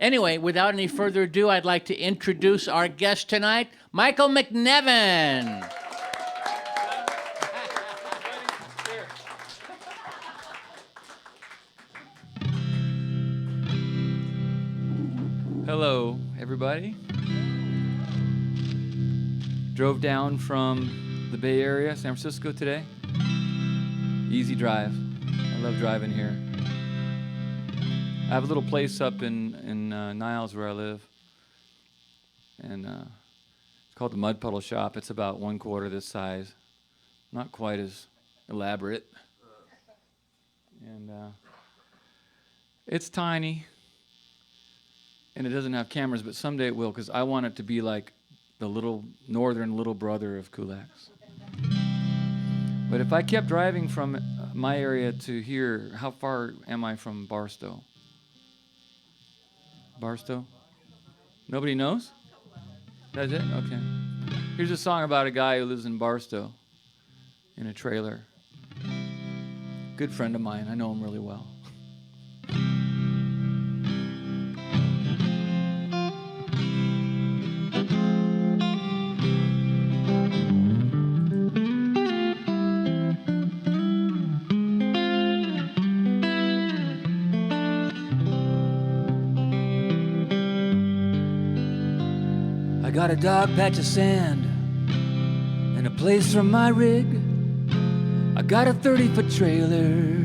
Anyway, without any further ado, I'd like to introduce our guest tonight, Michael McNevin. Hello, everybody. Drove down from the Bay Area, San Francisco today. Easy drive. I love driving here. I have a little place up in Niles where I live, and it's called the Mud Puddle Shop. It's about 1/4 this size, not quite as elaborate, and it's tiny. And it doesn't have cameras, but someday it will, because I want it to be like the little northern little brother of Kulak's. But if I kept driving from my area to here, how far am I from Barstow? Barstow? Nobody knows? That's it? Okay. Here's a song about a guy who lives in Barstow in a trailer. Good friend of mine. I know him really well. I got a dog patch of sand and a place for my rig. I got a 30-foot trailer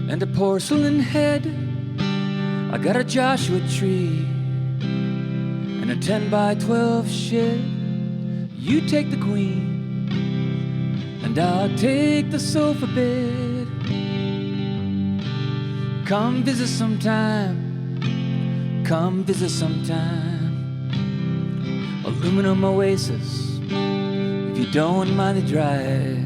and a porcelain head. I got a Joshua tree and a 10x12 shed. You take the queen and I'll take the sofa bed. Come visit sometime, come visit sometime. Aluminum oasis, if you don't mind the drive.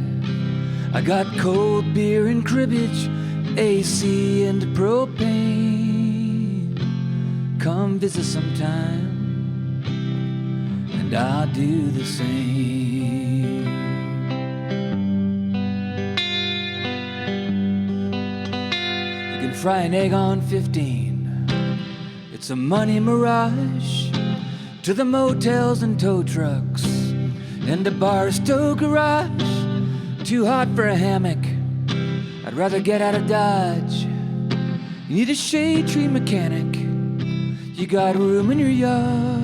I got cold beer and cribbage, AC and propane. Come visit sometime, and I'll do the same. You can fry an egg on 15, it's a money mirage. To the motels and tow trucks and the Barstow garage. Too hot for a hammock, I'd rather get out of Dodge. You need a shade tree mechanic, you got room in your yard.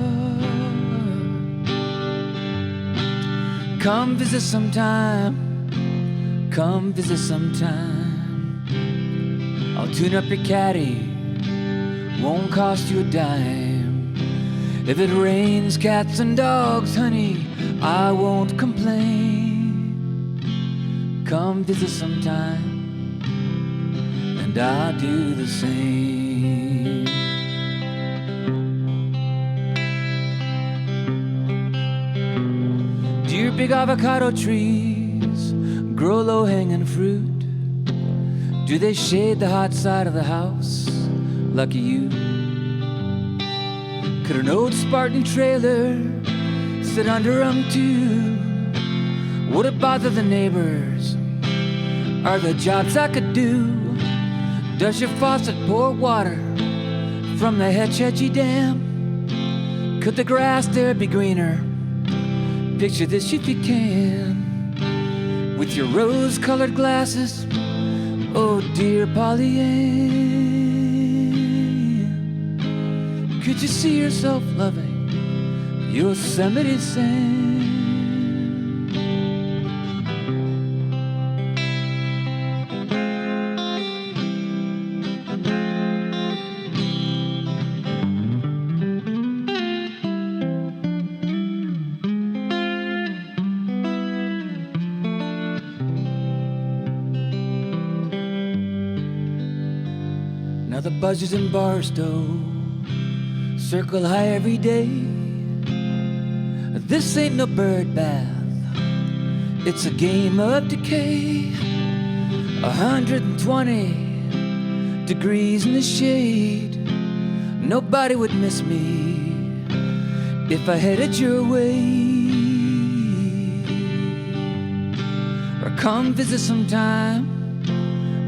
Come visit sometime, come visit sometime. I'll tune up your caddy, won't cost you a dime. If it rains cats and dogs, honey, I won't complain. Come visit sometime, and I'll do the same. Do your big avocado trees grow low-hanging fruit? Do they shade the hot side of the house? Lucky you. Could an old Spartan trailer sit under 'em too? Would it bother the neighbors? Are there jobs I could do? Does your faucet pour water from the Hetch Hetchy Dam? Could the grass there be greener? Picture this if you can. With your rose-colored glasses, oh dear Polly Ann. Could you see yourself loving Yosemite Sam? Now the buzzers in Barstow circle high every day. This ain't no bird bath, it's a game of decay. 120 degrees in the shade. Nobody would miss me if I headed your way. Or come visit sometime,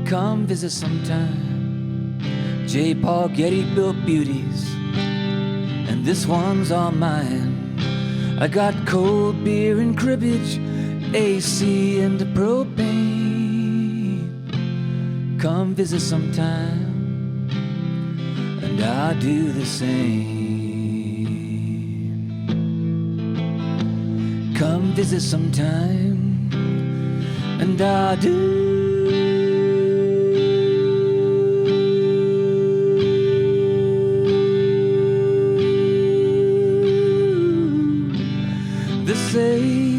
come visit sometime. J. Paul Getty built beauties and this one's all mine. I got cold beer and cribbage, AC and propane. Come visit sometime, and I'll do the same. Come visit sometime, and I'll do the same.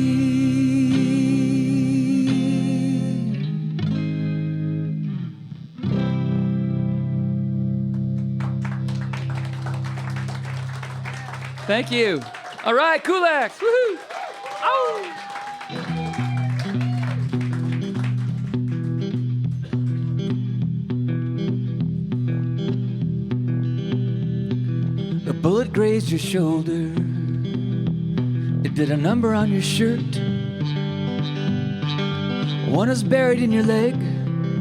Thank you. All right, Kulak. Woohoo! Ow! A bullet grazed your shoulder. It did a number on your shirt. One is buried in your leg.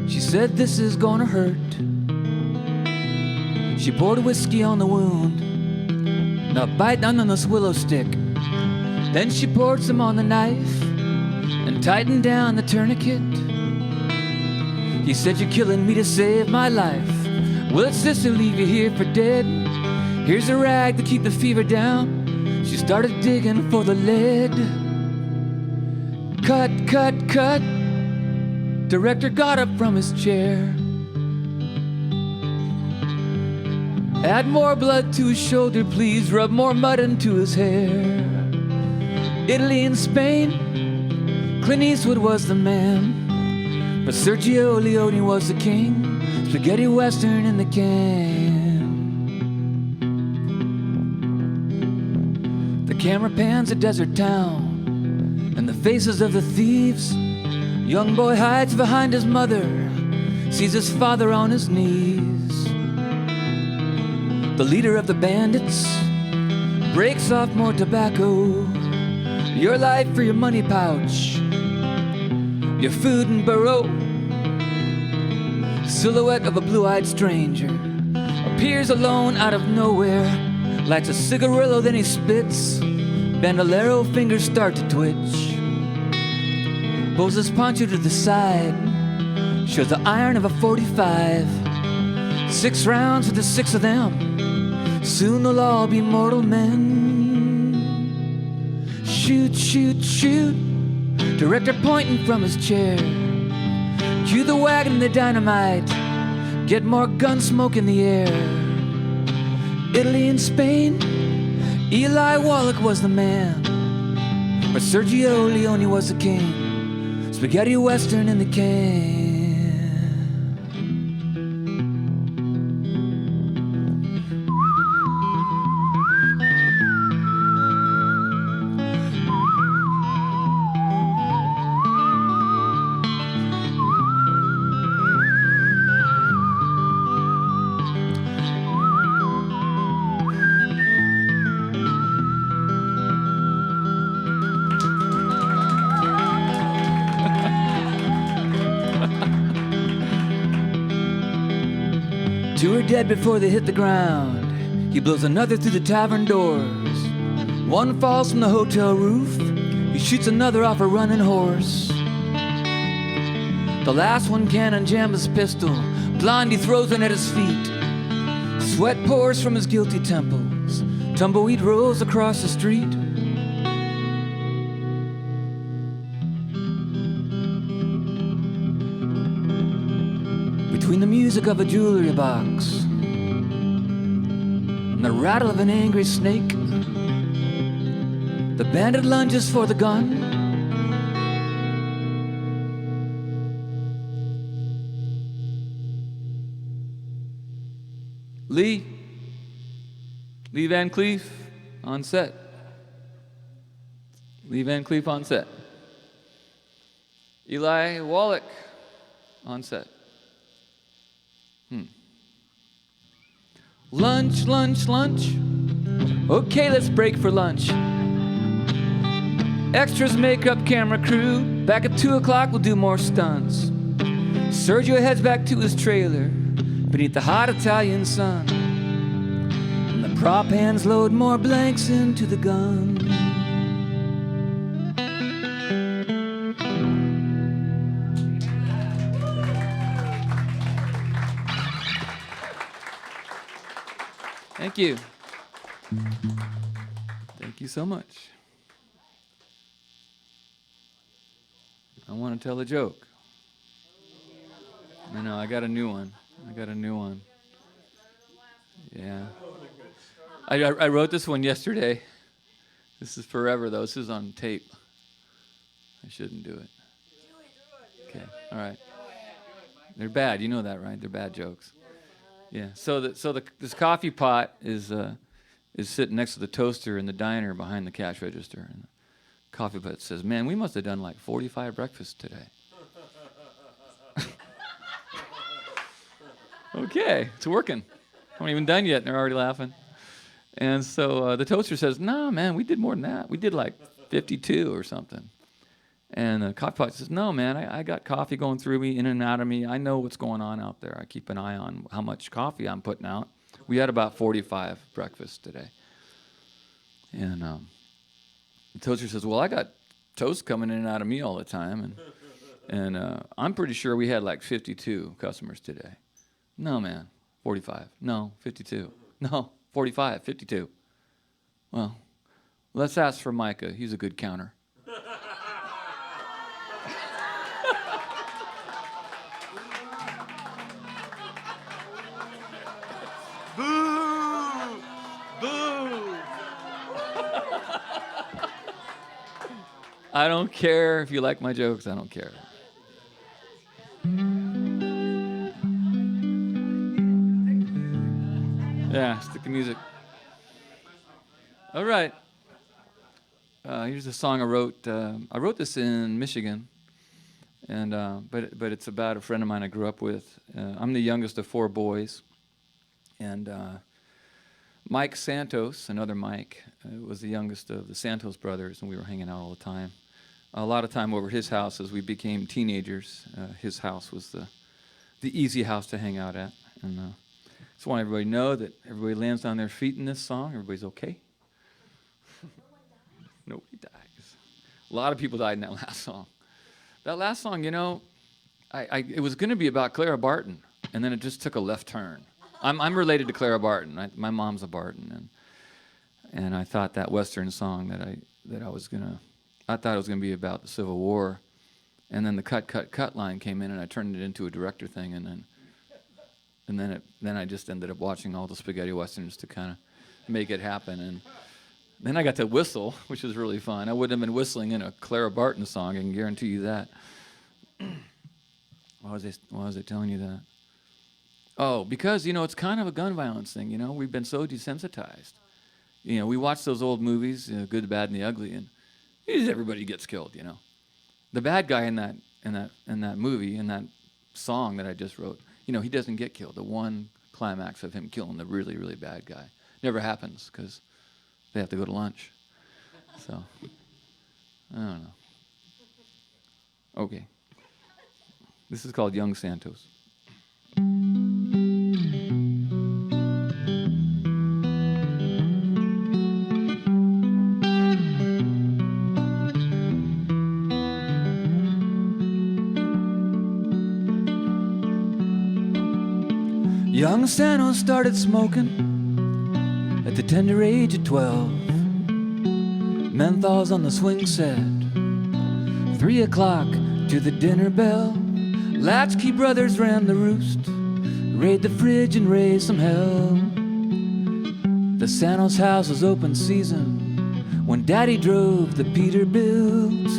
She said this is gonna hurt. She poured whiskey on the wound. Now bite down on this willow stick. Then she poured some on the knife and tightened down the tourniquet. He said, you're killing me to save my life. Will it, sister, leave you here for dead? Here's a rag to keep the fever down. She started digging for the lead. Cut, cut, cut. Director got up from his chair. Add more blood to his shoulder, please. Rub more mud into his hair. Italy and Spain, Clint Eastwood was the man, but Sergio Leone was the king. Spaghetti western in the can. The camera pans a desert town and the faces of the thieves. Young boy hides behind his mother, sees his father on his knees. The leader of the bandits breaks off more tobacco. Your life for your money pouch, your food and burrow. Silhouette of a blue-eyed stranger appears alone out of nowhere, lights a cigarillo, then he spits. Bandolero fingers start to twitch. Pulls his poncho to the side, shows the iron of a 45. 6 rounds for the 6 of them. Soon they'll all be mortal men. Shoot, shoot, shoot. Director pointing from his chair. Cue the wagon and the dynamite. Get more gun smoke in the air. Italy and Spain, Eli Wallach was the man, but Sergio Leone was the king. Spaghetti western in the can. Two are dead before they hit the ground. He blows another through the tavern doors. One falls from the hotel roof. He shoots another off a running horse. The last one cannon jams his pistol. Blondie throws it at his feet. Sweat pours from his guilty temples. Tumbleweed rolls across the street. Between the music of a jewelry box and the rattle of an angry snake, the bandit lunges for the gun. Lee Van Cleef on set. Lee Van Cleef on set. Eli Wallach on set. Lunch, lunch, lunch. Okay, let's break for lunch. Extras, makeup, camera crew. Back at 2 o'clock, we'll do more stunts. Sergio heads back to his trailer beneath the hot Italian sun. And the Prop hands load more blanks into the gun. Thank you. Thank you so much. I want to tell a joke. I got a new one. Yeah. I wrote this one yesterday. This is forever, though. This is on tape. I shouldn't do it. Okay, all right. They're bad. You know that, right? They're bad jokes. Yeah. So this coffee pot is sitting next to the toaster in the diner behind the cash register. And the coffee pot says, "Man, we must have done like 45 breakfasts today." Okay, it's working. I'm not even done yet, and they're already laughing. And so the toaster says, "No, man, we did more than that. We did like 52 or something." And the coffee pot says, "No, man, I got coffee going through me, in and out of me. I know what's going on out there. I keep an eye on how much coffee I'm putting out. We had about 45 breakfasts today." And the toaster says, "Well, I got toast coming in and out of me all the time. And I'm pretty sure we had like 52 customers today." "No, man, 45. No, 52. No, 45, 52. Well, let's ask for Micah. He's a good counter." Boo! Boo! I don't care if you like my jokes. I don't care. Yeah, stick the music. All right. Here's a song I wrote. I wrote this in Michigan, and but it's about a friend of mine I grew up with. I'm the youngest of 4 boys, and Mike Santos, another Mike, was the youngest of the Santos brothers, and we were hanging out all the time. A lot of time over his house as we became teenagers. His house was the easy house to hang out at, and just want everybody to know that everybody lands on their feet in this song. Everybody's okay. Nobody dies. A lot of people died in that last song. That last song, it was going to be about Clara Barton, and then it just took a left turn. I'm related to Clara Barton. My mom's a Barton, and I thought that Western song I thought it was gonna be about the Civil War, and then the cut line came in, and I turned it into a director thing, and then I just ended up watching all the spaghetti westerns to kind of make it happen, and then I got to whistle, which was really fun. I wouldn't have been whistling in a Clara Barton song, I can guarantee you that. Why was I telling you that? Oh, because, it's kind of a gun violence thing, We've been so desensitized. We watch those old movies, Good, the Bad, and the Ugly, and everybody gets killed, The bad guy in that movie, in that song that I just wrote, he doesn't get killed. The one climax of him killing the really, really bad guy never happens because they have to go to lunch. So, I don't know. Okay. This is called Young Santos. Young Santos started smoking at the tender age of 12. Menthols on the swing set, 3 o'clock to the dinner bell. Latchkey brothers ran the roost, raid the fridge and raise some hell. The Santos house was open season when Daddy drove the Peterbilt.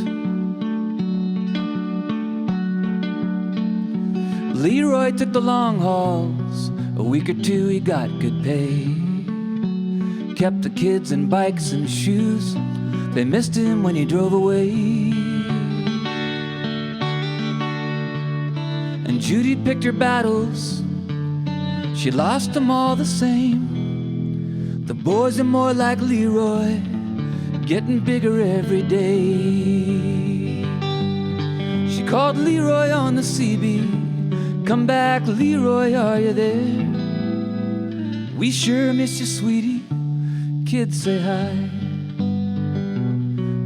Leroy took the long hauls. A week or 2 he got good pay. Kept the kids in bikes and shoes. They missed him when he drove away. And Judy picked her battles. She lost them all the same. The boys are more like Leroy, getting bigger every day. She called Leroy on the CB. "Come back, Leroy, are you there? We sure miss you, sweetie. Kids say hi.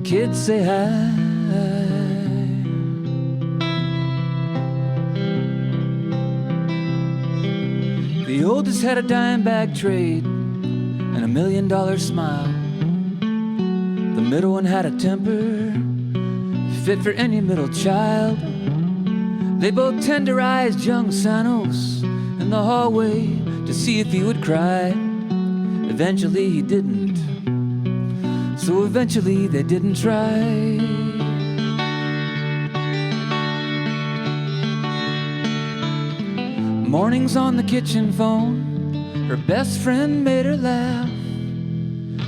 Kids say hi. The oldest had a dime bag trade and $1 million smile. The middle one had a temper fit for any middle child. They both tenderized young Sanos in the hallway to see if he would cry. Eventually he didn't, so eventually they didn't try. Mornings on the kitchen phone, her best friend made her laugh.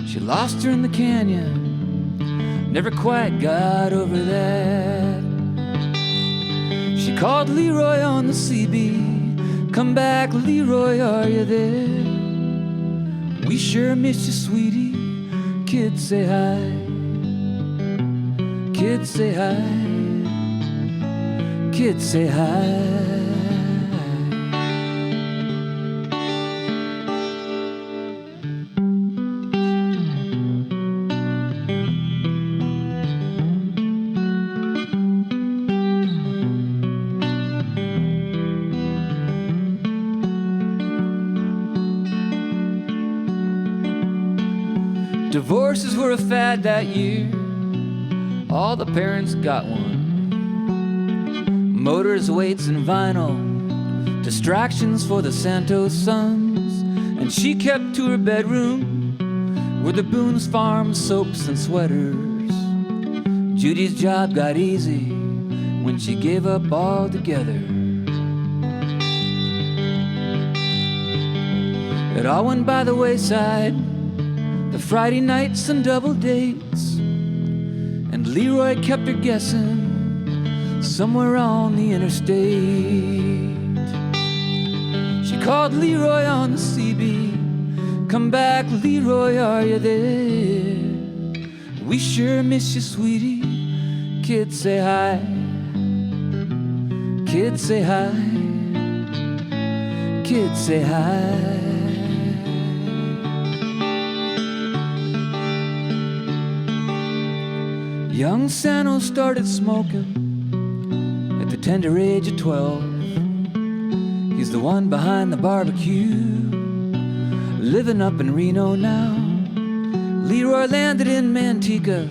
She lost her in the canyon, never quite got over that. She called Leroy on the CB, come back Leroy, are you there? We sure miss you, sweetie. Kids say hi. Kids say hi. Kids say hi. Divorces were a fad that year. All the parents got one. Motors, weights, and vinyl, distractions for the Santos sons. And she kept to her bedroom with the Boone's Farm soaps and sweaters. Judy's job got easy when she gave up altogether. It all went by the wayside, the Friday nights and double dates, and Leroy kept her guessing somewhere on the interstate. She called Leroy on the CB, come back Leroy, are you there? We sure miss you, sweetie. Kids say hi. Kids say hi. Kids say hi. Young Sano started smoking at the tender age of 12. He's the one behind the barbecue, living up in Reno now. Leroy landed in Manteca.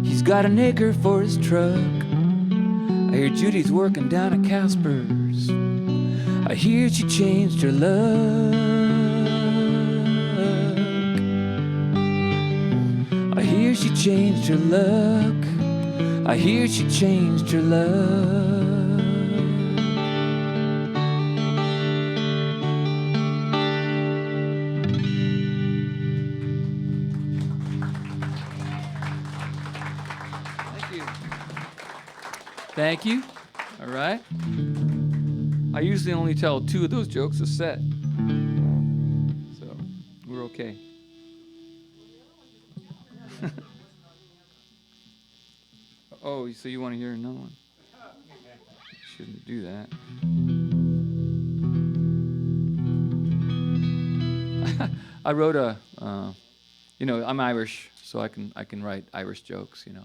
He's got an acre for his truck. I hear Judy's working down at Casper's. I hear she changed her luck. I hear she changed her luck. I hear she changed her luck. Thank you. Thank you. All right. I usually only tell 2 of those jokes a set. So we're okay. Oh, so you want to hear another one? Shouldn't do that. I wrote a, I'm Irish, so I can write Irish jokes, and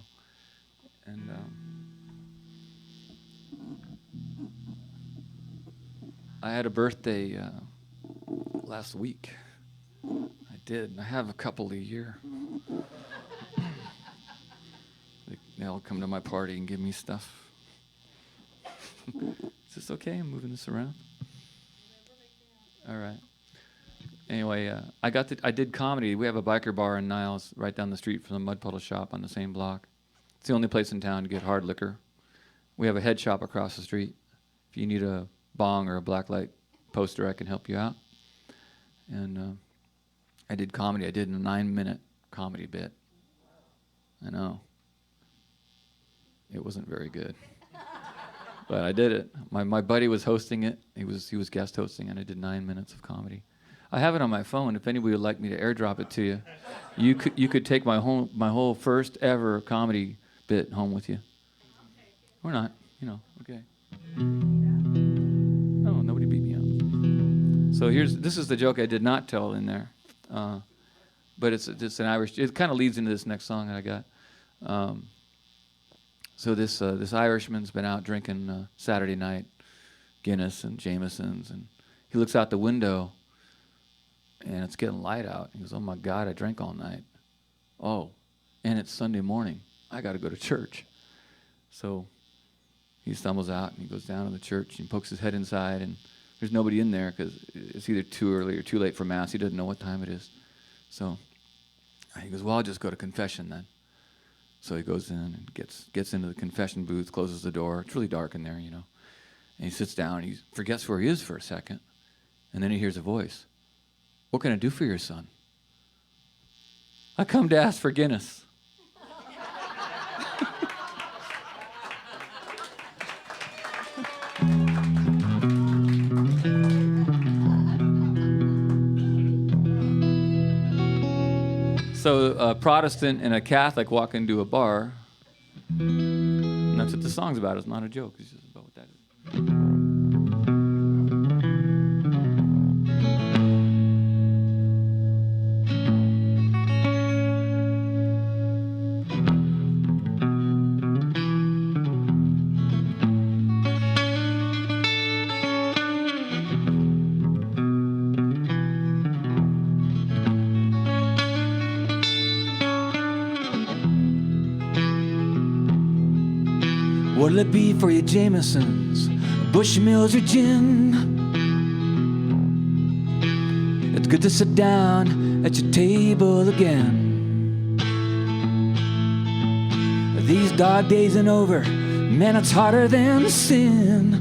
I had a birthday last week. I did. I have a couple a year. They all come to my party and give me stuff. Is this okay? I'm moving this around. All right. Anyway, I did comedy. We have a biker bar in Niles, right down the street from the Mud Puddle shop on the same block. It's the only place in town to get hard liquor. We have a head shop across the street. If you need a bong or a blacklight poster, I can help you out. And I did comedy. I did a 9-minute comedy bit. I know. It wasn't very good. But I did it. My buddy was hosting it. He was guest hosting, and I did 9 minutes of comedy. I have it on my phone. If anybody would like me to airdrop it to you, you could take my whole first ever comedy bit home with you. Or not, okay. No, nobody beat me up. So this is the joke I did not tell in there. but it's just an Irish. It kind of leads into this next song that I got. So this Irishman's been out drinking Saturday night, Guinness and Jameson's, and he looks out the window, and it's getting light out. He goes, "Oh my God, I drank all night. Oh, and it's Sunday morning. I got to go to church." So he stumbles out and he goes down to the church and pokes his head inside, and there's nobody in there because it's either too early or too late for Mass. He doesn't know what time it is. So he goes, "Well, I'll just go to confession then." So he goes in and gets into the confession booth, closes the door. It's really dark in there, you know. And he sits down and he forgets where he is for a second. And then he hears a voice. "What can I do for your son?" "I come to ask for Guinness." So a Protestant and a Catholic walk into a bar, and that's what the song's about. It's not a joke. It's just about what that is. What'll it be for you, Jamesons, Bushmills or gin? It's good to sit down at your table again. These dog days ain't over, man, it's harder than sin.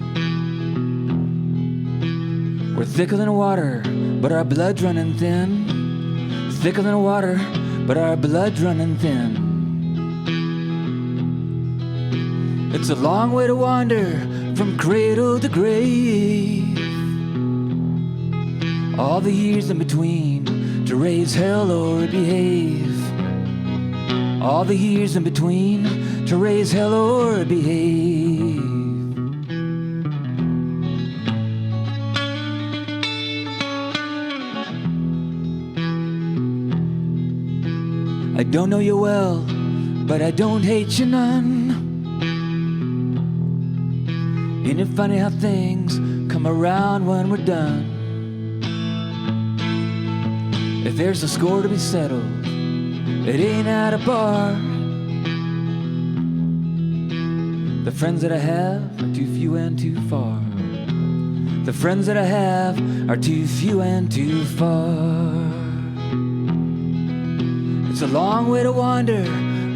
We're thicker than water, but our blood's running thin. Thicker than water, but our blood's running thin. It's a long way to wander from cradle to grave. All the years in between to raise hell or behave. All the years in between to raise hell or behave. I don't know you well, but I don't hate you none. Ain't it funny how things come around when we're done? If there's a score to be settled, it ain't at a bar. The friends that I have are too few and too far. The friends that I have are too few and too far. It's a long way to wander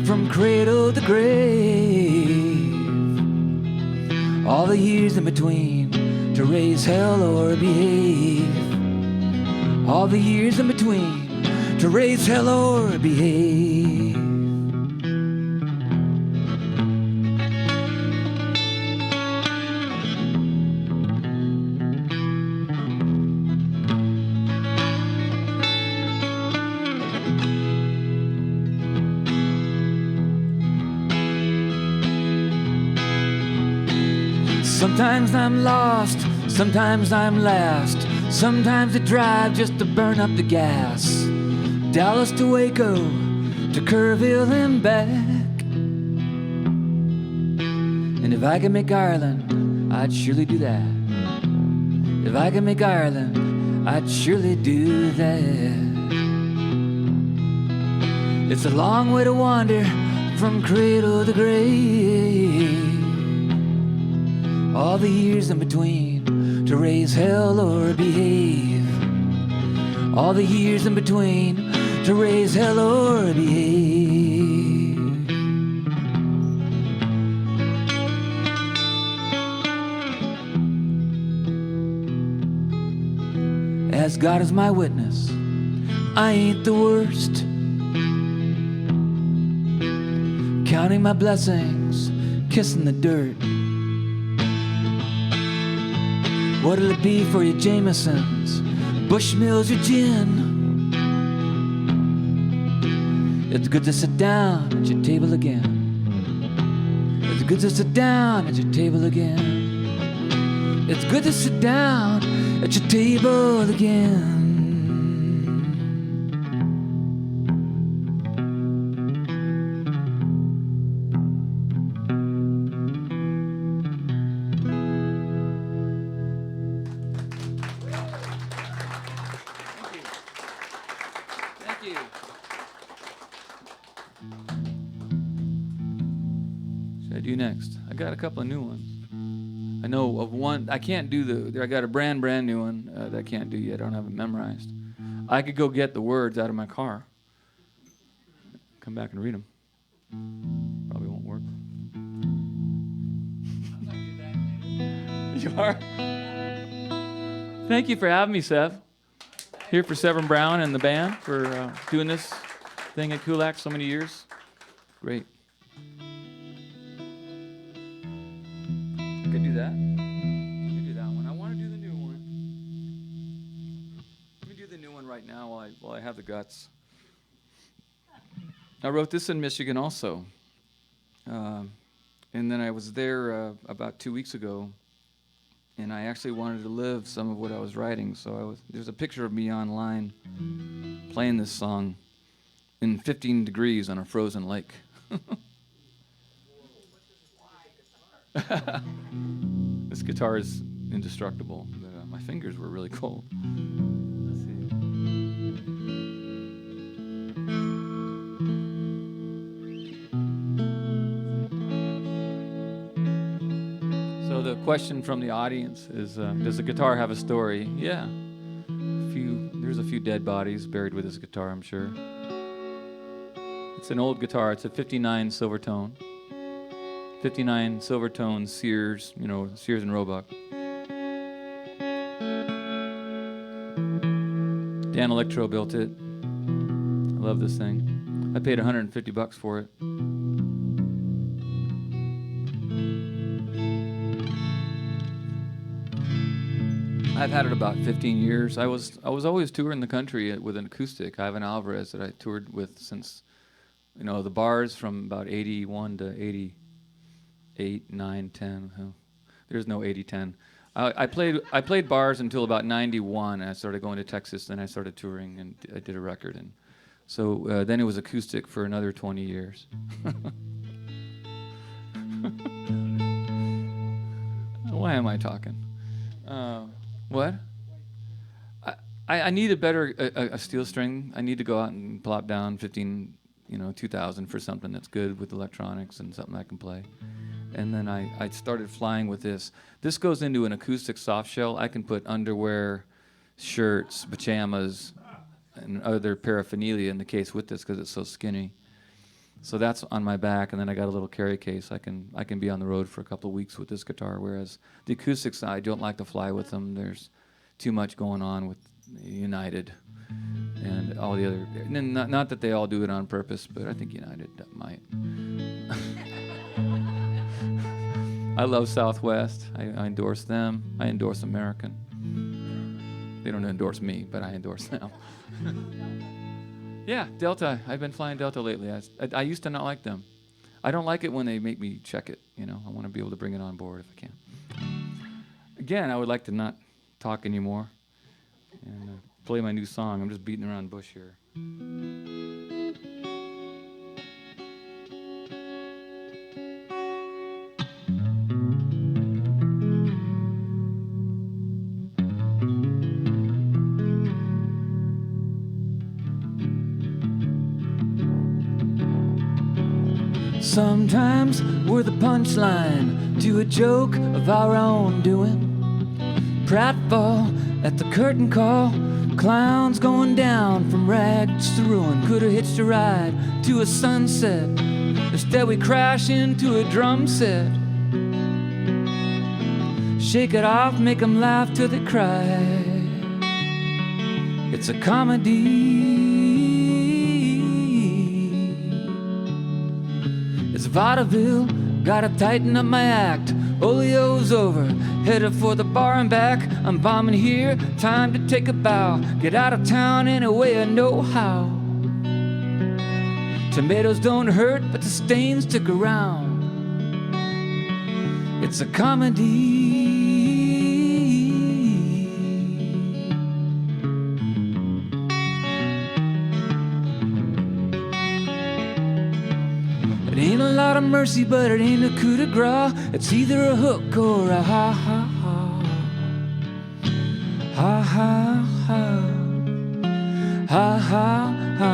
from cradle to grave. All the years in between to raise hell or behave. All the years in between to raise hell or behave. Sometimes I'm lost, sometimes I'm last. Sometimes I drive just to burn up the gas. Dallas to Waco, to Kerrville and back. And if I could make Ireland, I'd surely do that. If I could make Ireland, I'd surely do that. It's a long way to wander from cradle to grave. All the years in between to raise hell or behave. All the years in between to raise hell or behave. As God is my witness, I ain't the worst. Counting my blessings, kissing the dirt. What'll it be for you, Jamesons, Bushmills or gin? It's good to sit down at your table again. It's good to sit down at your table again. It's good to sit down at your table again. you. Should I do next? I got a couple of new ones. I know of one. I can't do I got a brand new one that I can't do yet. I don't have it memorized. I could go get the words out of my car. Come back and read them. Probably won't work. You are? Thank you for having me, Seth. Here for Severn Brown and the band for doing this thing at Kulak so many years. Great. I could do that. I could do that one. I want to do the new one. Let me do the new one right now while I have the guts. I wrote this in Michigan also. And then I was there about 2 weeks ago, and I actually wanted to live some of what I was writing. So there's a picture of me online playing this song in 15 degrees on a frozen lake. This guitar is indestructible, but my fingers were really cold. Let's see. So the question from the audience is, does the guitar have a story? Yeah. There's a few dead bodies buried with this guitar, I'm sure. It's an old guitar. It's a 59 Silvertone. 59 Silvertone Sears, Sears and Roebuck. Dan Electro built it. I love this thing. I paid $150 for it. I've had it about 15 years. I was always touring the country with an acoustic. Ivan Alvarez that I toured with since, the bars from about 81 to 88, 9, 10. There's no 80, 10. I played bars until about 91. And I started going to Texas, then I started touring, and I did a record. And so then it was acoustic for another 20 years. Why am I talking? What? I need a better a steel string. I need to go out and plop down 2,000 for something that's good with electronics and something I can play. And then I started flying with this. This goes into an acoustic soft shell. I can put underwear, shirts, pajamas, and other paraphernalia in the case with this because it's so skinny. So that's on my back, and then I got a little carry case. I can be on the road for a couple of weeks with this guitar, whereas the acoustics, I don't like to fly with them. There's too much going on with United and all the other. And not that they all do it on purpose, but I think United might. I love Southwest. I endorse them. I endorse American. They don't endorse me, but I endorse them. Yeah, Delta. I've been flying Delta lately. I used to not like them. I don't like it when they make me check it. I want to be able to bring it on board if I can. Again, I would like to not talk anymore and play my new song. I'm just beating around the bush here. Sometimes we're the punchline to a joke of our own doing. Pratfall at the curtain call, clowns going down from rags to ruin. Coulda hitched a ride to a sunset, instead we crash into a drum set. Shake it off, make them laugh till they cry. It's a comedy. It's vaudeville, gotta tighten up my act. Olio's over, headed for the bar and back. I'm bombing here, time to take a bow. Get out of town any way I know how. Tomatoes don't hurt, but the stains stick around. It's a comedy. It ain't a lot of mercy, but it ain't a coup de grace. It's either a hook or a ha ha ha. Ha ha ha. Ha ha ha.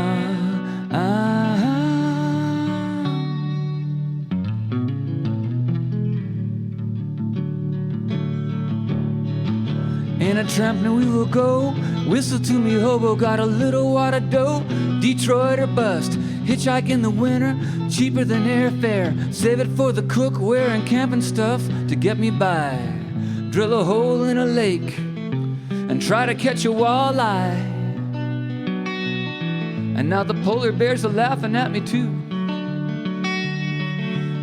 In a tramping we will go. Whistle to me, hobo, got a little water dough. Detroit or bust. Hitchhike in the winter, cheaper than airfare. Save it for the cookware and camping stuff to get me by. Drill a hole in a lake and try to catch a walleye. And now the polar bears are laughing at me too.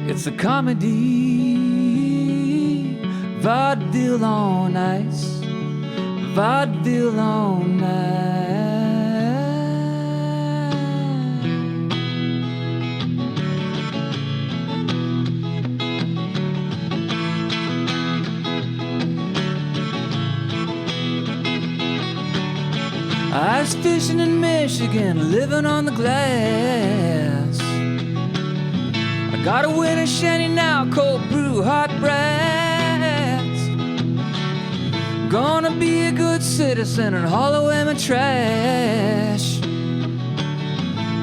It's a comedy, vaudeville on ice. Vaudeville on ice. Ice fishing in Michigan, living on the glass. I got a winter shanty now, cold brew, hot brats. Gonna be a good citizen and haul away my trash.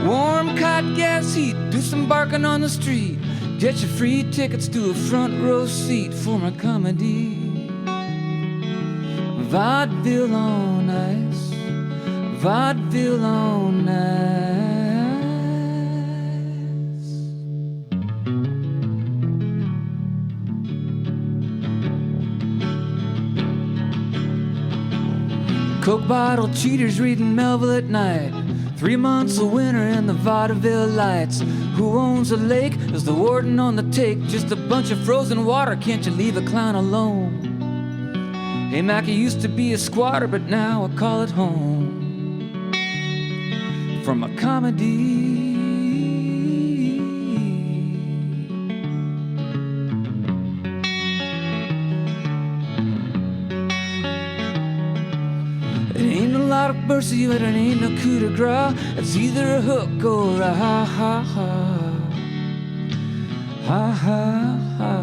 Warm cotton gas heat, do some barking on the street. Get your free tickets to a front row seat for my comedy. Vaudeville on ice. Vaudeville on ice. Coke bottle cheaters reading Melville at night. 3 months of winter in the vaudeville lights. Who owns a lake? Is the warden on the take? Just a bunch of frozen water, can't you leave a clown alone? Hey Mac, I used to be a squatter, but now I call it home. From a comedy. It ain't a lot of mercy, but it ain't no coup de grace. It's either a hook or a ha ha ha. Ha ha ha.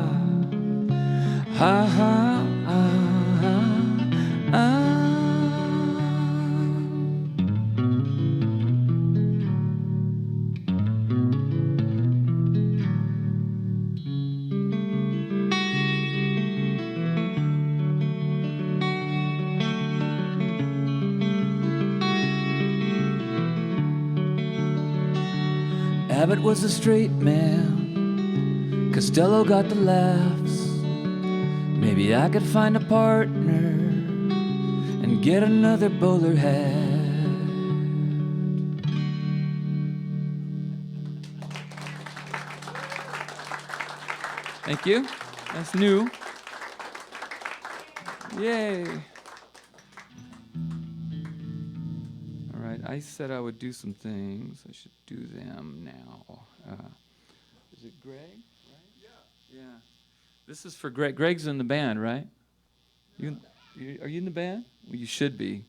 Ha ha ha. Abbott was a straight man, Costello got the laughs. Maybe I could find a partner and get another bowler hat. Thank you. That's new. Yay. All right, I said I would do some things. I should do them now. Is it Greg? Right? Yeah. This is for Greg. Greg's in the band, right? Are you in the band? Well, you should be.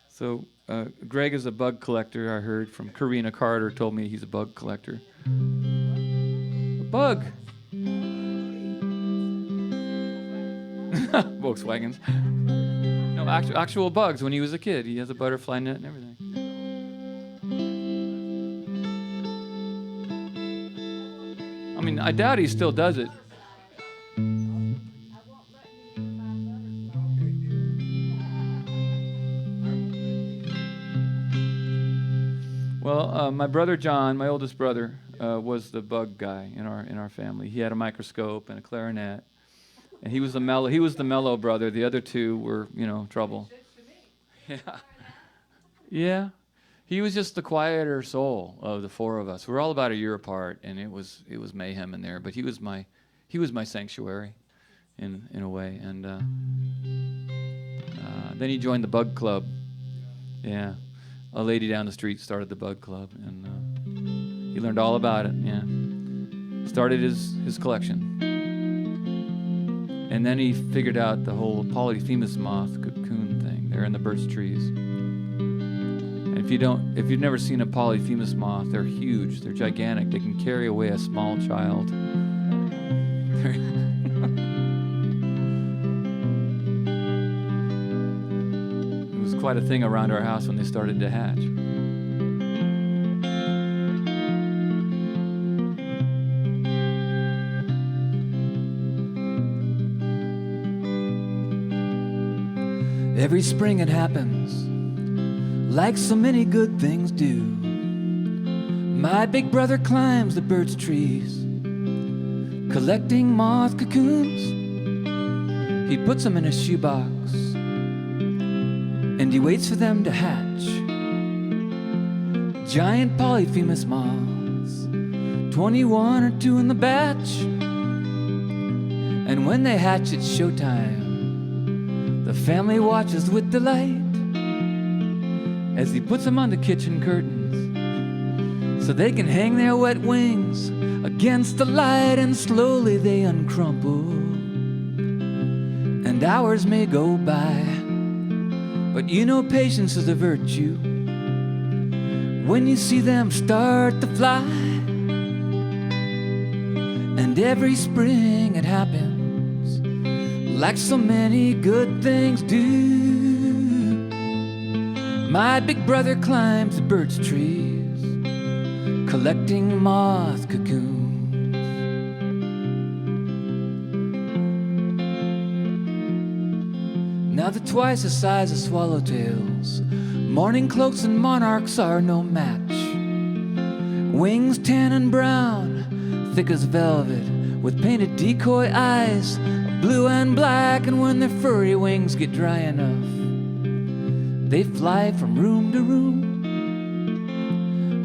So Greg is a bug collector. I heard from Karina Carter. Told me he's a bug collector. A bug. Volkswagens. No, actual bugs. When he was a kid, he has a butterfly net and everything. I mean, I doubt he still does it. Well, my brother John, my oldest brother, was the bug guy in our family. He had a microscope and a clarinet, and he was the mellow brother. The other two were, trouble. Yeah, yeah. He was just the quieter soul of the four of us. We're all about a year apart, and it was mayhem in there. But he was my sanctuary, in a way. And then he joined the bug club. Yeah, a lady down the street started the bug club, and he learned all about it. Yeah, started his collection, and then he figured out the whole polyphemus moth cocoon thing. They're in the birch trees. If you've never seen a polyphemus moth, they're huge, they're gigantic, they can carry away a small child. quite a thing around our house when they started to hatch. Every spring it happens, like so many good things do. My big brother climbs the birch trees, collecting moth cocoons. He puts them in a shoebox, and he waits for them to hatch. Giant polyphemus moths, 21 or 2 in the batch. And when they hatch, it's showtime. The family watches with delight as he puts them on the kitchen curtains so they can hang their wet wings against the light, and slowly they uncrumple. And hours may go by, but you know patience is a virtue when you see them start to fly. And every spring it happens, like so many good things do. My big brother climbs the birch trees, collecting moth cocoons. Now they're twice the size of swallowtails. Morning cloaks and monarchs are no match. Wings tan and brown, thick as velvet, with painted decoy eyes, blue and black. And when their furry wings get dry enough, they fly from room to room.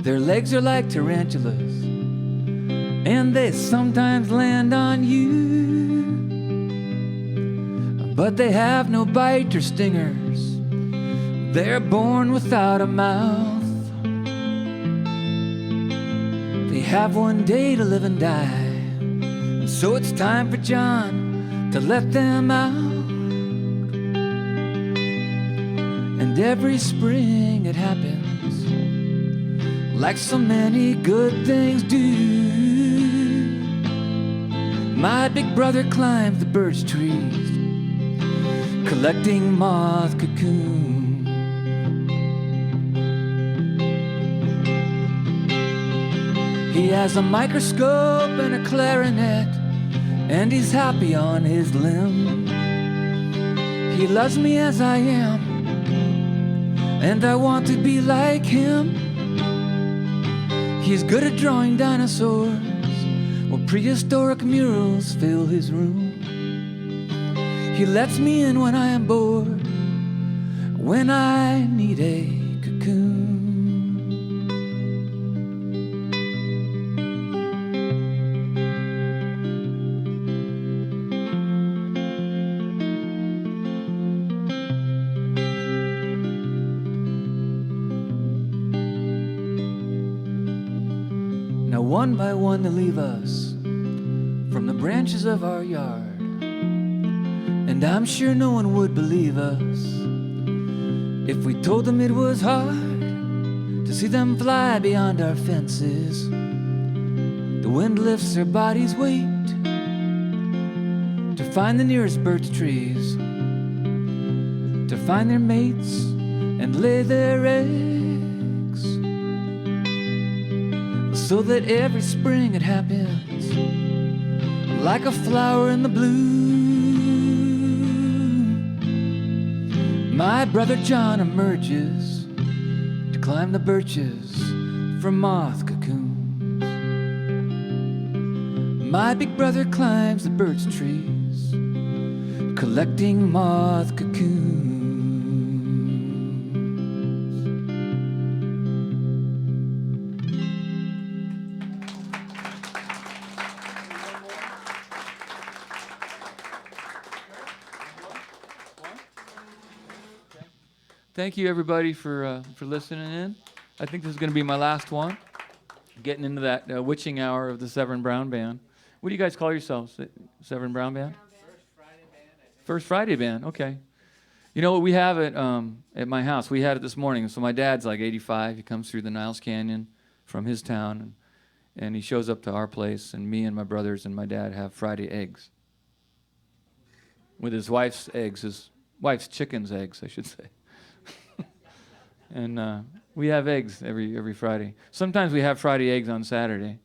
Their legs are like tarantulas, and they sometimes land on you. But they have no bite or stingers, they're born without a mouth. They have one day to live and die, and so it's time for John to let them out. And every spring it happens, like so many good things do. My big brother climbs the birch trees, collecting moth cocoons. He has a microscope and a clarinet, and he's happy on his limb. He loves me as I am, and I want to be like him. He's good at drawing dinosaurs, while prehistoric murals fill his room. He lets me in when I am bored, when I need a cocoon. Now one by one they leave us from the branches of our yard, and I'm sure no one would believe us if we told them it was hard to see them fly beyond our fences. The wind lifts their bodies' weight to find the nearest birch trees, to find their mates and lay their eggs. So that every spring it happens, like a flower in the bloom. My brother John emerges to climb the birches for moth cocoons. My big brother climbs the birch trees, collecting moth cocoons. Thank you, everybody, for listening in. I think this is going to be my last one. Getting into that witching hour of the Severn Brown Band. What do you guys call yourselves? Severn Brown Band? First Friday Band. Okay. You know what we have at my house? We had it this morning. So my dad's like 85. He comes through the Niles Canyon from his town, and he shows up to our place, and me and my brothers and my dad have Friday eggs with his wife's eggs, his wife's chicken's eggs, I should say. And we have eggs every Friday. Sometimes we have Friday eggs on Saturday,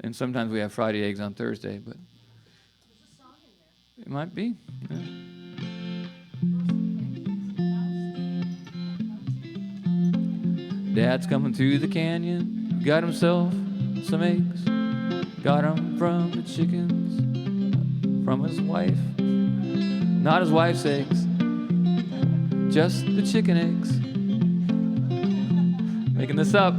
and sometimes we have Friday eggs on Thursday. But it might be. Yeah. Dad's coming through the canyon, got himself some eggs, got 'em from the chickens, from his wife. Not his wife's eggs, just the chicken eggs. Making this up.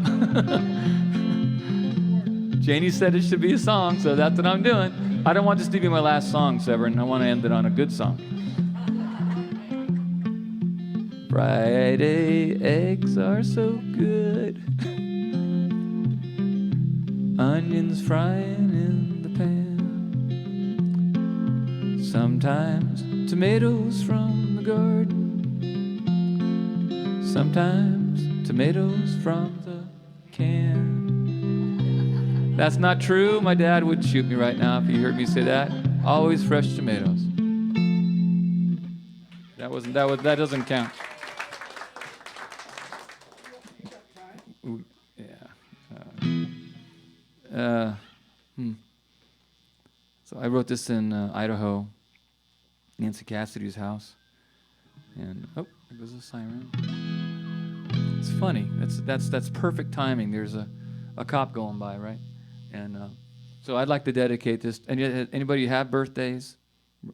Janie said it should be a song, so that's what I'm doing. I don't want this to be my last song, Severin. I want to end it on a good song. Friday eggs are so good. Onions frying in the pan. Sometimes tomatoes from the garden. Sometimes tomatoes from the can. That's not true. My dad would shoot me right now if he heard me say that. Always fresh tomatoes. That doesn't count. Yeah. So I wrote this in Idaho, Nancy Cassidy's house, and there goes a siren. It's funny. That's perfect timing. There's a cop going by, right? And so I'd like to dedicate this. Anybody have birthdays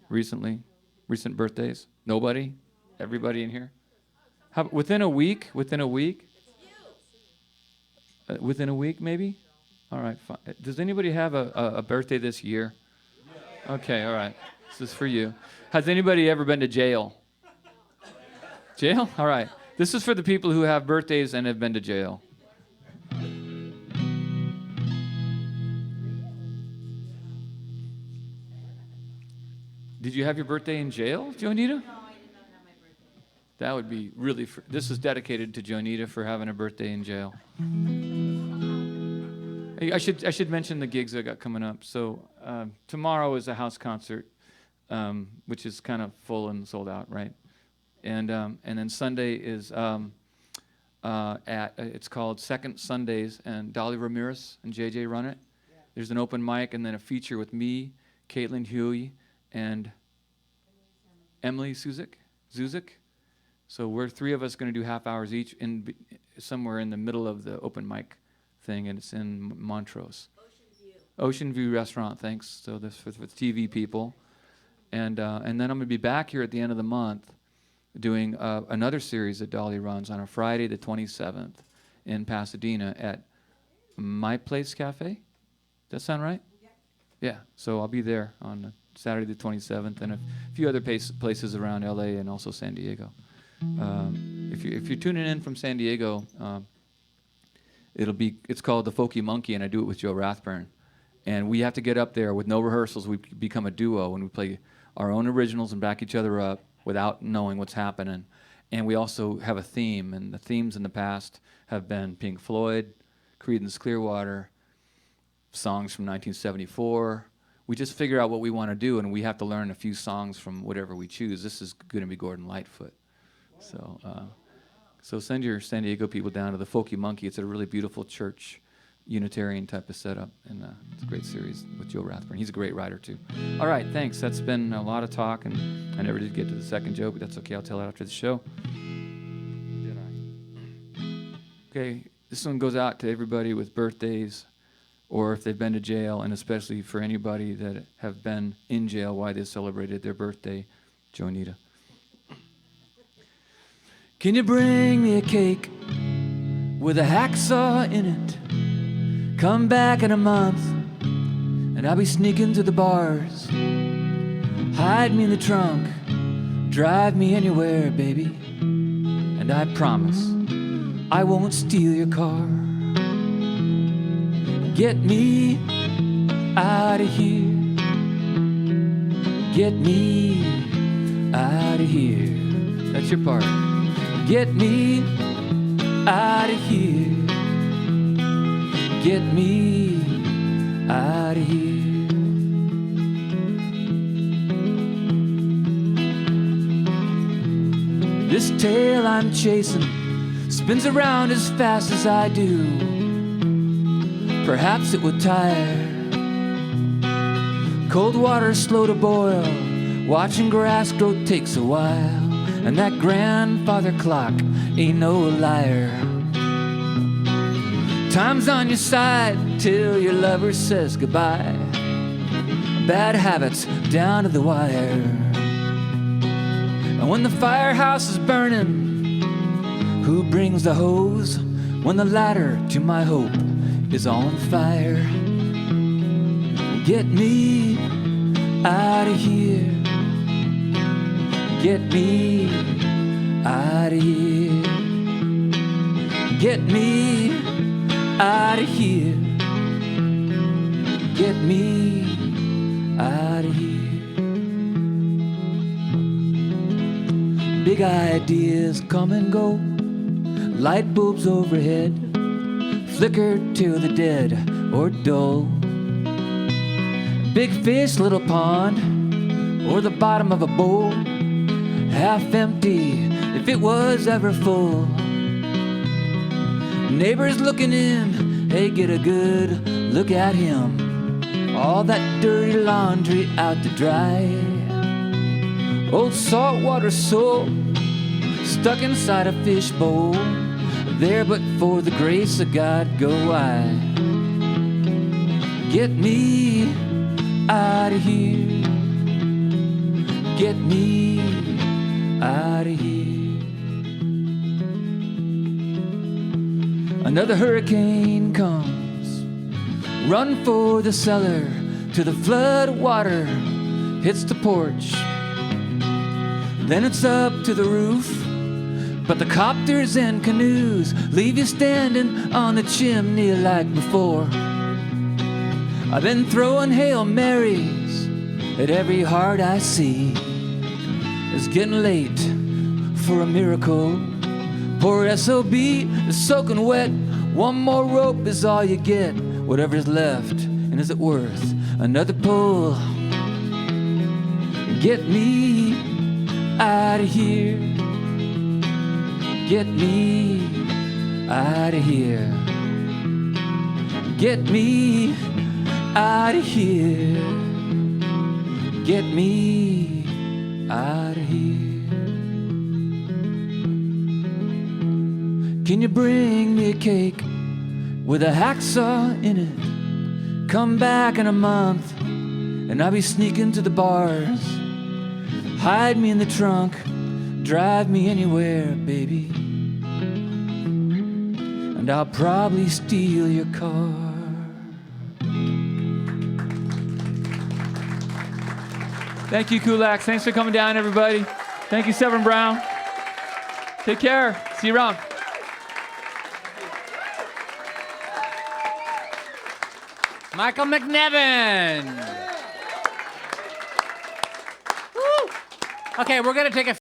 recently? Recent birthdays? Nobody? Everybody in here? Within a week? Within a week, maybe? All right, fine. Does anybody have a birthday this year? Okay, all right. This is for you. Has anybody ever been to jail? Jail? All right. This is for the people who have birthdays and have been to jail. Did you have your birthday in jail, Joanita? No, I did not have my birthday. That would be really... This is dedicated to Joanita for having a birthday in jail. I should mention the gigs I got coming up. So tomorrow is a house concert, which is kind of full and sold out, right? And then Sunday is it's called Second Sundays, and Dolly Ramirez and JJ run it. Yeah. There's an open mic and then a feature with me, Caitlin Huey, and Emily Zuzik. So we're three of us going to do half hours each somewhere in the middle of the open mic thing, and it's in Montrose. Ocean View Restaurant, thanks. So this for TV people. And then I'm going to be back here at the end of the month doing another series that Dolly runs on a Friday the 27th in Pasadena at My Place Cafe. Does that sound right? Yeah. So I'll be there on Saturday the 27th, and a few other places around LA and also San Diego. If you're tuning in from San Diego, it's called The Folky Monkey, and I do it with Joe Rathburn. And we have to get up there with no rehearsals. We become a duo, and we play our own originals and back each other up without knowing what's happening. And we also have a theme, and the themes in the past have been Pink Floyd, Creedence Clearwater, songs from 1974. We just figure out what we want to do, and we have to learn a few songs from whatever we choose. This is going to be Gordon Lightfoot. So send your San Diego people down to the Folky Monkey. It's a really beautiful church, Unitarian type of setup, and it's a great series with Joe Rathburn. He's a great writer, too. All right, thanks. That's been a lot of talk, and I never did get to the second joke, but that's okay. I'll tell it after the show. Did I? Okay, this one goes out to everybody with birthdays, or if they've been to jail, and especially for anybody that have been in jail, why they celebrated their birthday. Joanita. Can you bring me a cake with a hacksaw in it? Come back in a month, and I'll be sneaking to the bars. Hide me in the trunk, drive me anywhere, baby, and I promise I won't steal your car. Get me out of here. Get me out of here. That's your part. Get me out of here. Get me out of here. This tail I'm chasing spins around as fast as I do. Perhaps it would tire. Cold water slow to boil, watching grass grow takes a while. And that grandfather clock ain't no liar. Time's on your side till your lover says goodbye. Bad habits down to the wire. And when the firehouse is burning, who brings the hose? When the ladder to my hope is on fire. Get me out of here. Get me out of here. Get me out of here. Get me out of here. Big ideas come and go. Light bulbs overhead flicker till they're dead or dull. Big fish, little pond, or the bottom of a bowl, half empty if it was ever full. Neighbors looking in, hey, get a good look at him. All that dirty laundry out to dry. Old saltwater soul stuck inside a fishbowl. There but for the grace of God go I. Get me out of here. Get me out of here. Another hurricane comes. Run for the cellar till the flood water hits the porch. Then it's up to the roof, but the copters and canoes leave you standing on the chimney like before. I've been throwing Hail Marys at every heart I see. It's getting late for a miracle. Poor SOB is soaking wet. One more rope is all you get. Whatever's left, and is it worth another pull? Get me out of here. Get me out of here. Get me out of here. Get me out of here. Can you bring me a cake with a hacksaw in it? Come back in a month and I'll be sneaking to the bars. Hide me in the trunk, drive me anywhere, baby. And I'll probably steal your car. Thank you, Kulak. Thanks for coming down, everybody. Thank you, Severin Brown. Take care. See you around. Michael McNevin. Woo. Okay, we're going to take a